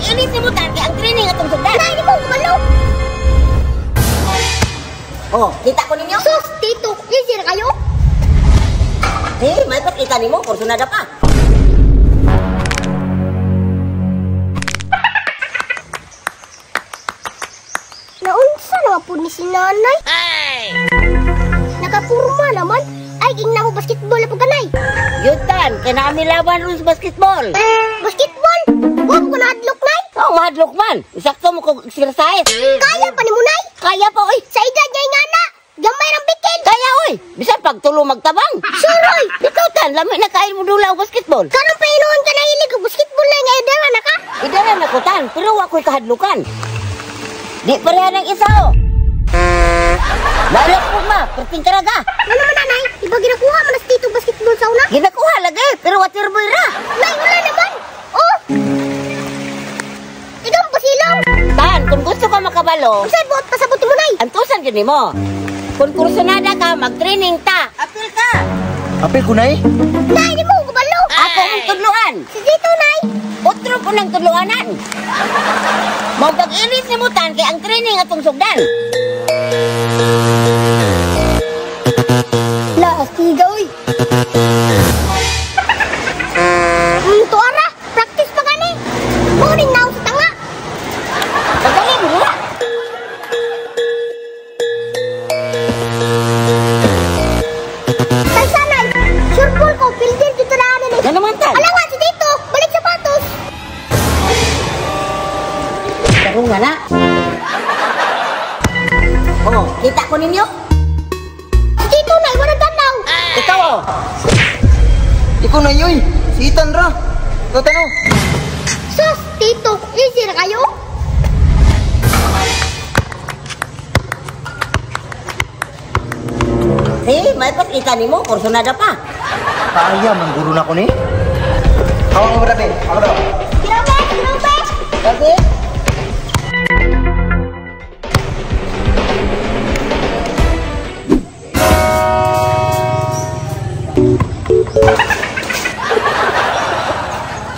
mag-init si Mutan kaya ang training atong sugdan. Nay, di mo kumalo. Oh, kita ko ninyo? Sus, tito, easy na kayo. May pakita nimo, kursunada pa. Naunsa naman po ni si nanay? Nakapurma naman. Ay, gingna mo basketball na po kanay. Yutan, kaya namin laban rin sa basketball. Basketball? Huwag ko na-hadlok, nay. Oh, mahadlok man. Isakto mo kong exercise. Kaya pa ni mo, nay. Kaya pa, oy. Sa edad niya nga na. Gamay ng bikin. Kaya, oy. Bisan pagtulo magtabang. Suroy. Itutan, lamig na kain mo dula o basketball. Karong painuon ka na hilig ko basketball na nga idara na ka. Idara na ko tan, pero ako'y kahadlukan. Di pareha ng isa, oh. Balak po ma, perting karaga. Ano man, nanay? Iba ginakuha mo na sa tito basketball sa una? Ginakuha lagi, pero water boy ra. Nay, wala naman. Oh. Ikaw mo pasilaw. Tan, kung gusto ka makabalo, Usay buot, pasabuti mo, nay. antusan yun mo. Kung kursunada ka, mag-training ta. Apil ka. Apil ko, nay. Nay, di mo kabalo. Ako ang tudluan. Si tito, nay. Otro ko ng tudluanan. Magpag-inis ni Mutan kaya ang training atong sugdan. Lastiga, uy. Tuara, practice pa gani. Morning na ako sa tanga. Pagaling mo na. Tay sanay, sure ball ko, pildir dito na ano. Yan naman tan. Ala nga si tito, balik sapatos. Laro nga na. Oh, kita ko ninyo? Si tito, nay, wala tanaw. Ikaw, oh. Ikaw na yoy. Si Ethan ra. Ikaw tanong. Sus, tito, easy na kayo. May pakita nimo, kursunada pa. Kaya, mangguro na ko ni. Hawak mo ba, Ben? Ako daw. Grabe, grabe. Kasi,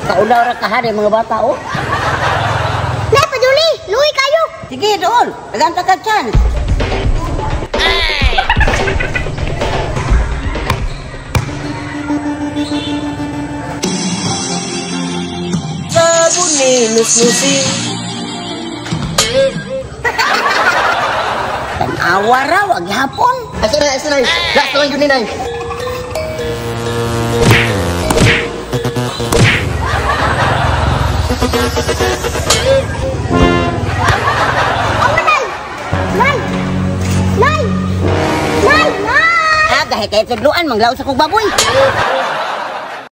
kaunaw ra kahari mga bata, oh. Nay, paduli, luwi kayo. Sige, doon. Naganta ka chance. Sabon ni nus-nusi. Tanawa ra, wag hapon. Asa na, nay. Last na lang yun ni, nay. Ano, nay? Nay! Nay! Nay! Nay! Dahil kayo tudluan, manglaw sa kong baboy.